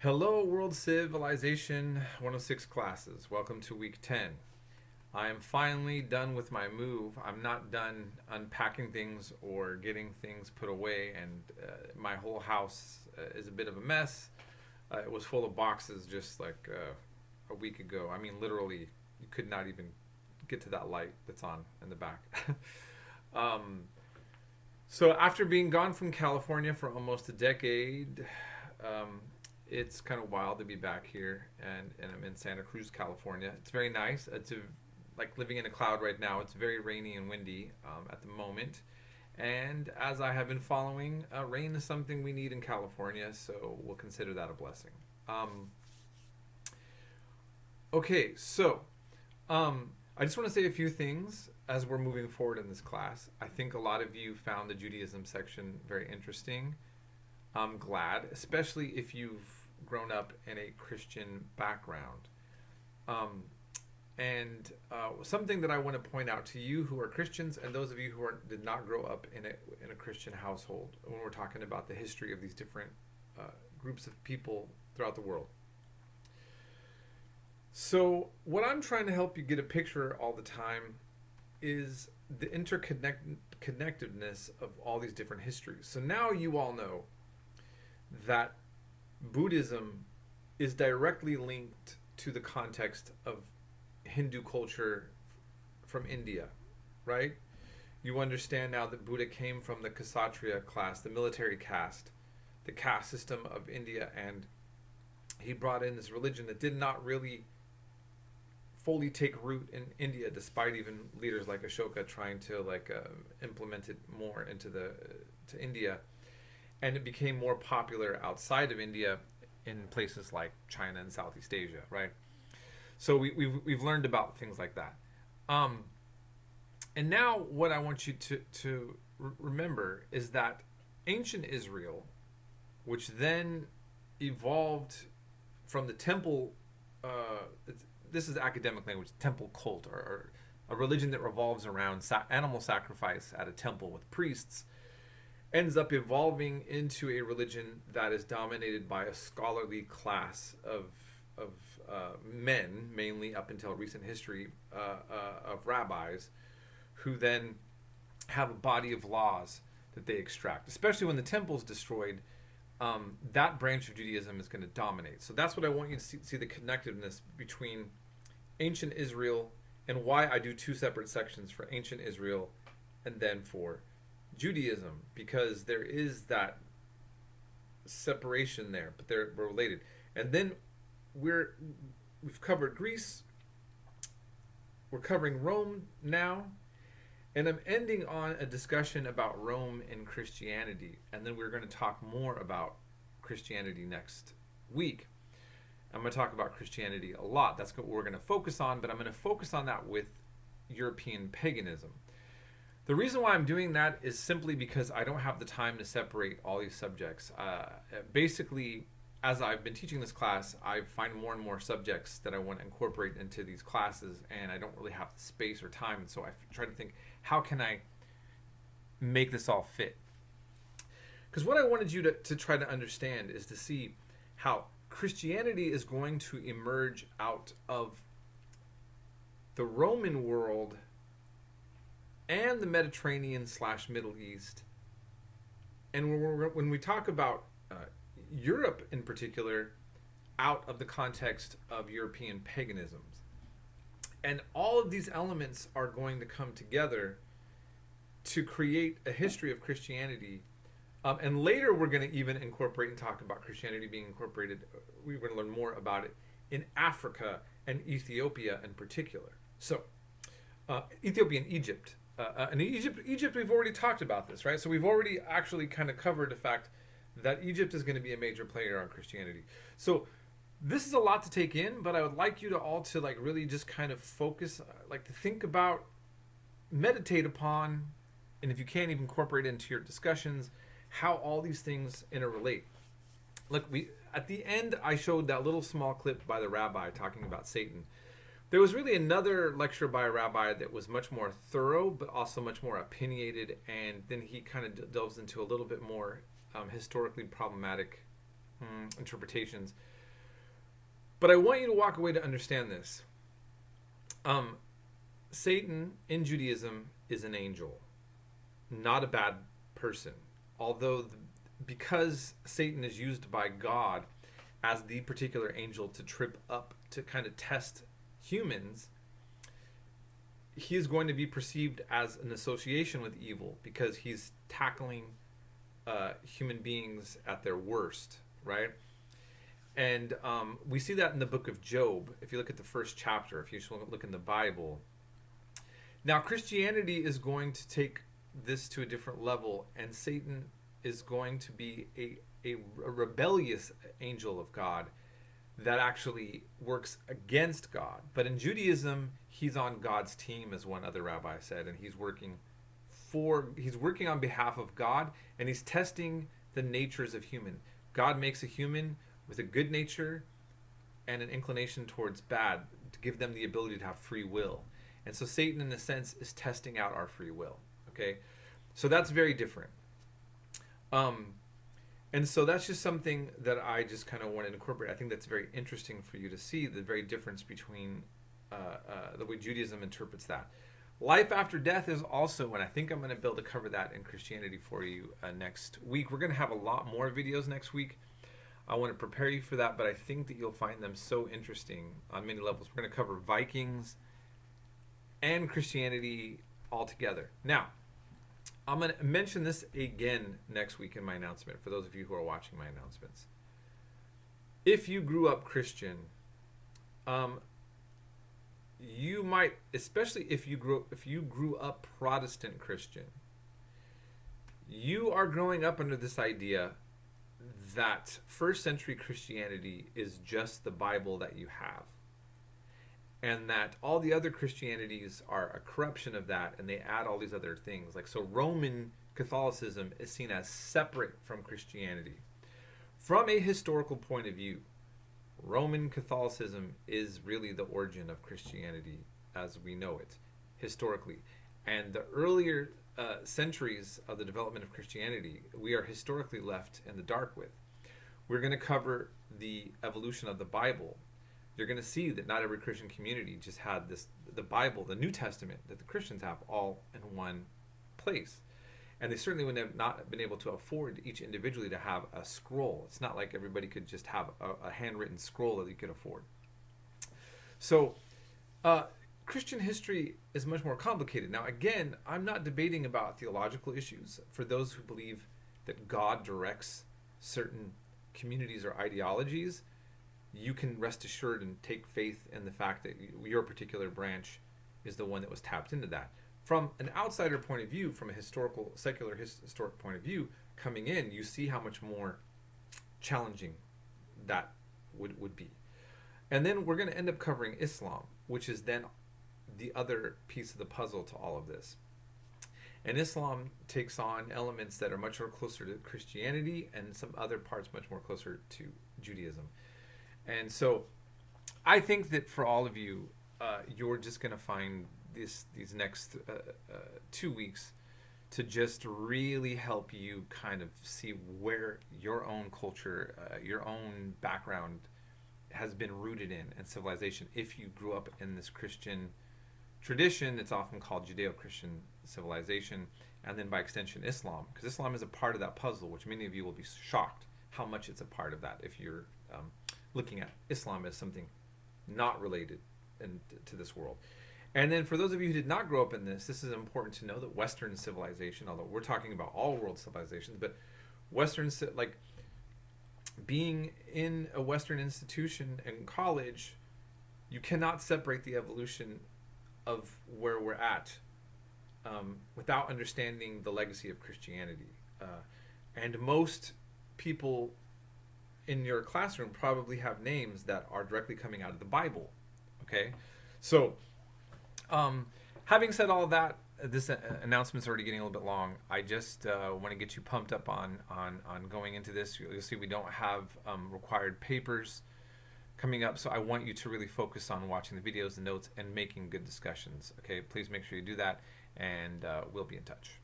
Hello, World Civilization 106 classes. Welcome to week 10. I am finally done with my move. I'm not done unpacking things or getting things put away, and my whole house is a bit of a mess. It was full of boxes just like a week ago. I mean, literally, you could not even get to that light that's on in the back. um, so, after being gone from California for almost a decade, um, it's kind of wild to be back here, and I'm in Santa Cruz, California. It's very nice. Like living in a cloud right now. It's very rainy and windy at the moment. And as I have been following, rain is something we need in California, so we'll consider that a blessing. Um, okay, so I just want to say a few things as we're moving forward in this class. I think a lot of you found the Judaism section very interesting. I'm glad, especially if you've grown up in a Christian background. And something that I want to point out to you who are Christians and those of you who did not grow up in a Christian household when we're talking about the history of these different groups of people throughout the world. So what I'm trying to help you get a picture all the time is the interconnectedness of all these different histories. So now you all know that Buddhism is directly linked to the context of Hindu culture from India, right? You understand now that Buddha came from the Kshatriya class, the military caste, the caste system of India, and he brought in this religion that did not really fully take root in India, despite even leaders like Ashoka trying to implement it more to India. And it became more popular outside of India in places like China and Southeast Asia, right? So we've learned about things like that. And now what I want you to remember is that ancient Israel, which then evolved from the temple, this is academic language, temple cult, or a religion that revolves around animal sacrifice at a temple with priests, ends up evolving into a religion that is dominated by a scholarly class of men, mainly up until recent history, of rabbis, who then have a body of laws that they extract. Especially when the temple is destroyed, that branch of Judaism is going to dominate. So that's what I want you to see the connectedness between ancient Israel, and why I do two separate sections for ancient Israel and then for Judaism, because there is that separation there, but they're related. And then we've covered Greece, we're covering Rome now, and I'm ending on a discussion about Rome and Christianity, and then we're going to talk more about Christianity next week. I'm going to talk about Christianity a lot. That's what we're going to focus on, but I'm going to focus on that with European paganism. The reason why I'm doing that is simply because I don't have the time to separate all these subjects. Basically, as I've been teaching this class, I find more and more subjects that I want to incorporate into these classes, and I don't really have the space or time. And so I try to think, how can I make this all fit? Because what I wanted you to try to understand is to see how Christianity is going to emerge out of the Roman world and the Mediterranean / Middle East. And when we talk about Europe in particular, out of the context of European paganisms. And all of these elements are going to come together to create a history of Christianity. And later we're going to even incorporate and talk about Christianity being incorporated. We're going to learn more about it in Africa and Ethiopia in particular. So, Ethiopia and Egypt. And Egypt, we've already talked about this, right? So we've already actually kind of covered the fact that Egypt is going to be a major player on Christianity. So this is a lot to take in, but I would like you to all to really just kind of focus, to think about, meditate upon, and if you can, even incorporate into your discussions, how all these things interrelate. Look, at the end, I showed that little small clip by the rabbi talking about Satan. There was really another lecture by a rabbi that was much more thorough, but also much more opinionated, and then he kind of delves into a little bit more historically problematic interpretations. But I want you to walk away to understand this. Satan in Judaism is an angel, not a bad person. Although, because Satan is used by God as the particular angel to trip up, to kind of test humans, he is going to be perceived as an association with evil because he's tackling human beings at their worst, right? And we see that in the book of Job. If you look at the first chapter, if you just want to look in the Bible. Now, Christianity is going to take this to a different level, and Satan is going to be a rebellious angel of God that actually works against God. But in Judaism, he's on God's team, as one other rabbi said, and he's working on behalf of God, and he's testing the natures of human. God makes a human with a good nature and an inclination towards bad to give them the ability to have free will. And so Satan, in a sense, is testing out our free will. Okay, so that's very different. And so that's just something that I just kind of want to incorporate. I think that's very interesting for you to see the very difference between the way Judaism interprets that. Life after death is also, and I think I'm going to be able to cover that in Christianity for you next week. We're going to have a lot more videos next week. I want to prepare you for that, but I think that you'll find them so interesting on many levels. We're going to cover Vikings and Christianity all together. Now, I'm going to mention this again next week in my announcement for those of you who are watching my announcements. If you grew up Christian, you might, especially if you grew up Protestant Christian, you are growing up under this idea that first century Christianity is just the Bible that you have, and that all the other Christianities are a corruption of that, and they add all these other things. Like, so Roman Catholicism is seen as separate from Christianity. From a historical point of view, Roman Catholicism is really the origin of Christianity as we know it, historically. And the earlier centuries of the development of Christianity, we are historically left in the dark with. We're going to cover the evolution of the Bible. You're going to see that not every Christian community just had the Bible, the New Testament that the Christians have, all in one place. And they certainly would have not been able to afford each individually to have a scroll. It's not like everybody could just have a handwritten scroll that you could afford. So Christian history is much more complicated. Now, again, I'm not debating about theological issues. For those who believe that God directs certain communities or ideologies, you can rest assured and take faith in the fact that your particular branch is the one that was tapped into that. From an outsider point of view, from a secular historic point of view, coming in, you see how much more challenging that would be. And then we're going to end up covering Islam, which is then the other piece of the puzzle to all of this. And Islam takes on elements that are much more closer to Christianity, and some other parts much more closer to Judaism. And so I think that for all of you, you're just going to find these next 2 weeks to just really help you kind of see where your own culture, your own background has been rooted in civilization. If you grew up in this Christian tradition, it's often called Judeo-Christian civilization, and then by extension Islam, because Islam is a part of that puzzle, which many of you will be shocked how much it's a part of that if you're looking at Islam as something not related to this world. And then for those of you who did not grow up in this is important to know that Western civilization, although we're talking about all world civilizations, but Western, like being in a Western institution and college, you cannot separate the evolution of where we're at without understanding the legacy of Christianity. And most people in your classroom probably have names that are directly coming out of the Bible. Okay, so having said all of that, this announcement's already getting a little bit long. I just want to get you pumped up on going into this. You'll see we don't have required papers coming up, so I want you to really focus on watching the videos and notes and making good discussions. Okay, please make sure you do that, and we'll be in touch.